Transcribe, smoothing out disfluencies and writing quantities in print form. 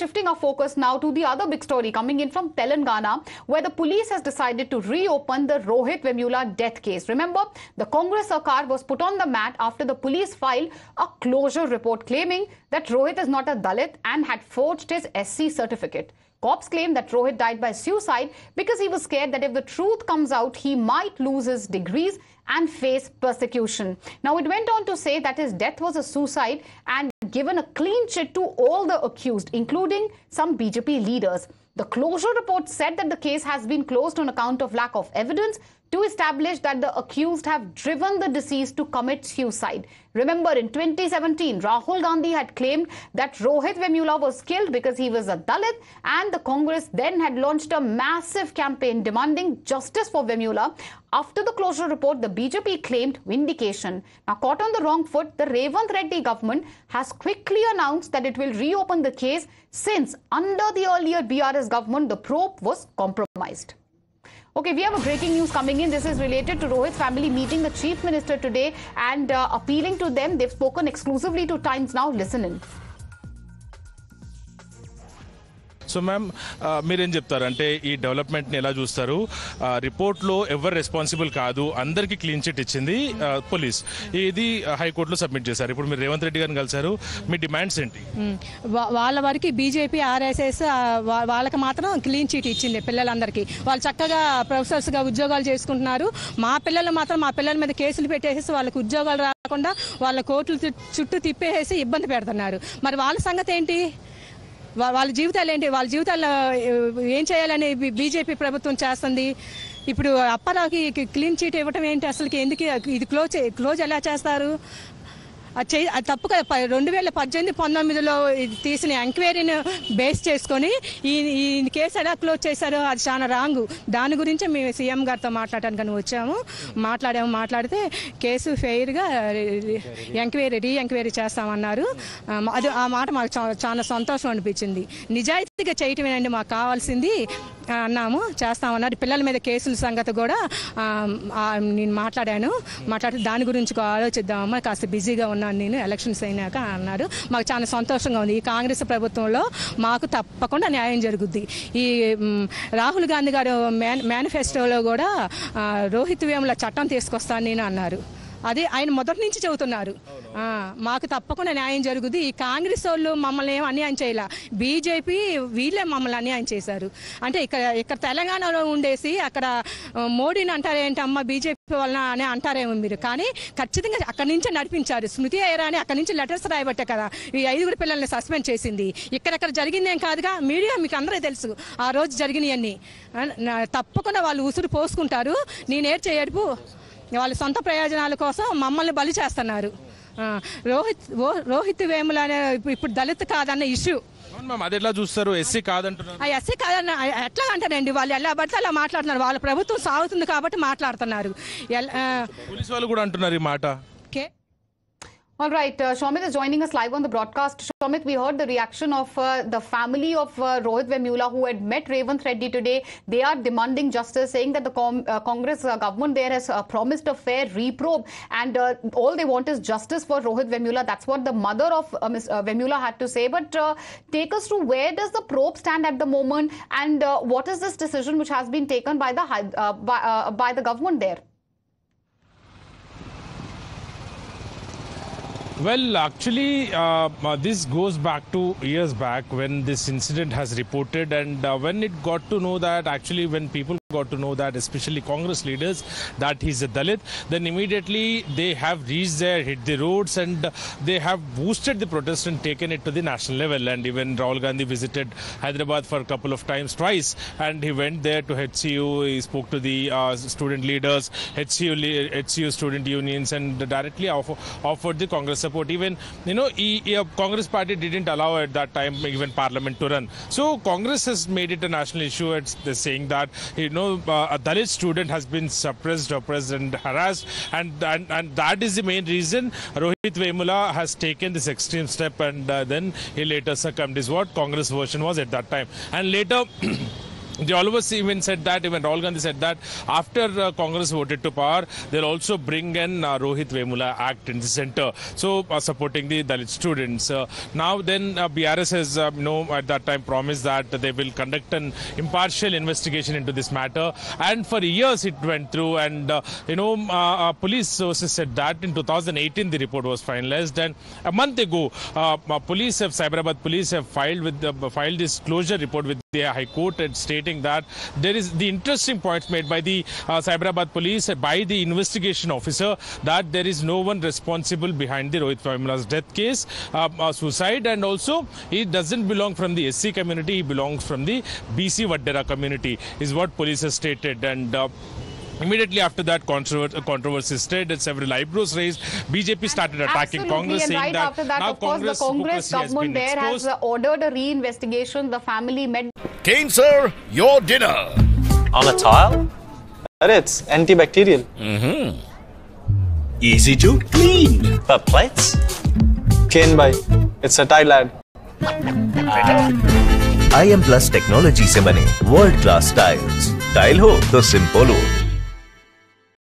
shifting our focus now to the other big story coming in from Telangana, where the police has decided to reopen the Rohit Vemula death case. Remember, the Congress Sarkar was put on the mat after the police filed a closure report claiming that Rohit is not a Dalit and had forged his SC certificate. Cops claim that Rohit died by suicide because he was scared that if the truth comes out, he might lose his degrees and face persecution. Now, it went on to say that his death was a suicide and given a clean chit to all the accused, including some BJP leaders. The closure report said that the case has been closed on account of lack of evidence to establish that the accused have driven the deceased to commit suicide. Remember, in 2017, Rahul Gandhi had claimed that Rohit Vemula was killed because he was a Dalit, and the Congress then had launched a massive campaign demanding justice for Vemula. After the closure report, the BJP claimed vindication. Now, caught on the wrong foot, the Revanth Reddy government has quickly announced that it will reopen the case since under the earlier BRS government, the probe was compromised. Okay, we have a breaking news coming in. This is related to Rohit's family meeting the Chief Minister today and appealing to them. They've spoken exclusively to Times Now. Listen in. So ma'am మీరేం చెప్తారు అంటే ఈ డెవలప్మెంట్ని ఎలా చూస్తారు? రిపోర్ట్లో ఎవరు responsible కాదు, అందరికీ క్లీన్ చిట్ ఇచ్చింది పోలీస్. ఇది హైకోర్టులో సబ్మిట్ చేశారు. ఇప్పుడు మీరు రేవంత్ రెడ్డి గారిని కలిశారు, మీ డిమాండ్స్ ఏంటి? వాళ్ళ వరకు బీజేపీ ఆర్ఎస్ఎస్ వాళ్ళకి మాత్రం క్లీన్ చిట్ ఇచ్చింది పిల్లలందరికీ. వాళ్ళు చక్కగా ప్రొఫెసర్స్గా ఉద్యోగాలు చేసుకుంటున్నారు. మా పిల్లలు మాత్రం మా పిల్లల మీద కేసులు పెట్టేసి వాళ్ళకి ఉద్యోగాలు రాకుండా వాళ్ళ కోర్టులు చుట్టూ తిప్పేసి ఇబ్బంది పెడుతున్నారు. మరి వాళ్ళ సంగతి ఏంటి? వాళ్ళ జీవితాలు ఏంటి? వాళ్ళ జీవితాల్లో ఏం చేయాలని బీజేపీ ప్రభుత్వం చేస్తుంది? ఇప్పుడు అప్పారావుకి క్లీన్ చీట్ ఇవ్వటం ఏంటి? అసలుకి ఎందుకు ఇది క్లోజ్ ఎలా చేస్తారు? అది తప్పు కదా. 2018-19లో తీసిన ఎంక్వైరీని బేస్ చేసుకొని ఈ కేసు ఎలా క్లోజ్ చేశారో అది చాలా రాంగు. దాని గురించి మేము సీఎం గారితో మాట్లాడటానికి వచ్చాము. మాట్లాడితే కేసు ఫెయిర్గా ఎంక్వైరీ చేస్తామన్నారు. అది ఆ మాట మాకు చాలా సంతోషం అనిపించింది. నిజాయితీగా చేయటమేనండి మాకు కావాల్సింది అన్నాము, చేస్తామన్నారు. పిల్లల మీద కేసుల సంగతి కూడా నేను మాట్లాడితే దాని గురించి ఆలోచిద్దామమ్మా, కాస్త బిజీగా ఉన్నాను నేను ఎలక్షన్స్ అయినాక అన్నారు. మాకు చాలా సంతోషంగా ఉంది. ఈ కాంగ్రెస్ ప్రభుత్వంలో మాకు తప్పకుండా న్యాయం జరుగుద్ది. ఈ రాహుల్ గాంధీ గారు మేనిఫెస్టోలో కూడా రోహిత్ వేముల చట్టం తీసుకొస్తాను నేను అన్నారు. అదే ఆయన మొదటి నుంచి చెబుతున్నారు. మాకు తప్పకుండా న్యాయం జరుగుద్ది. ఈ కాంగ్రెస్ వాళ్ళు మమ్మల్ని ఏం అన్యాయం చేయాల, బీజేపీ వీళ్ళే మమ్మల్ని అన్యాయం చేశారు. అంటే ఇక్కడ తెలంగాణలో ఉండేసి అక్కడ మోడీని అంటారేంటమ్మా బీజేపీ వలన అని అంటారేమో మీరు, కానీ ఖచ్చితంగా అక్కడి నుంచే నడిపించారు. స్మృతి ఇరానీ అక్కడి నుంచి లెటర్స్ రాయబట్టే కదా ఈ 5 పిల్లల్ని సస్పెండ్ చేసింది. ఇక్కడెక్కడ జరిగిందేం కాదుగా, మీడియా మీకు అందరూ తెలుసు ఆ రోజు జరిగినవన్నీ. తప్పకుండా వాళ్ళు ఉసురు పోసుకుంటారు. నేనేం చేయడుపు వాళ్ళ సొంత ప్రయోజనాల కోసం మమ్మల్ని బలి చేస్తున్నారు. రోహిత్ వేముల అనే ఇప్పుడు దళిత్ కాదన్న ఇష్యూ అది ఎట్లా చూస్తారు? ఎస్సీ కాదంటున్నారు. ఎస్సీ కాదన్న ఎట్లా అంటారండి? వాళ్ళు ఎలా పడితే అలా మాట్లాడుతున్నారు. వాళ్ళ ప్రభుత్వం సాగుతుంది కాబట్టి మాట్లాడుతున్నారు. పోలీసు వాళ్ళు కూడా అంటున్నారు ఈ మాట. All right, Shomit is joining us live on the broadcast. Shomit, we heard the reaction of the family of Rohit Vemula, who had met Revanth Reddy today. They are demanding justice, saying that the Congress government there has promised a fair reprobe, and all they want is justice for Rohit Vemula. That's what the mother of Ms. Vemula had to say. But take us through, where does the probe stand at the moment, and what is this decision which has been taken by the government there? Well, actually, this goes back to years back when this incident has reported, and when it got to know that, actually when people got to know that, especially Congress leaders, that he's a Dalit, then immediately they have reached there, hit the roads, and they have boosted the protest and taken it to the national level. And even Rahul Gandhi visited Hyderabad for a couple of times, twice, and he went there to HCU, he spoke to the student leaders, HCU student unions, and directly offered the Congress support. Even, Congress party didn't allow at that time even Parliament to run. So Congress has made it a national issue. They're saying that, a Dalit student has been suppressed, oppressed and harassed, and that is the main reason Rohit Vemula has taken this extreme step, and then he later succumbed, is what Congress version was at that time. And later They always even said that, even Rahul Gandhi said that after Congress voted to power, they'll also bring in Rohit Vemula Act in the center, so supporting the Dalit students. Now then BRS has, at that time promised that they will conduct an impartial investigation into this matter. And for years it went through, and police sources said that in 2018 the report was finalized. And a month ago, Cyberabad police have filed this closure report with the High Court, and stating that there is the interesting points made by the Cyberabad police, by the investigation officer, that there is no one responsible behind the Rohit Vemula's death case, suicide, and also he doesn't belong from the SC community, he belongs from the BC Vaddera community, is what police has stated. And immediately after that, controversy started, several eyebrows raised. BJP started attacking Absolutely. Congress, and saying right that after that, now of course, the Congress government there has ordered a re-investigation. The family met. Kane sir, your dinner. On a tile? It's antibacterial. Easy to clean. But plates? Kane bhai, it's a tile ad. IM Plus technology से बने world class tiles, tile हो तो simple हो।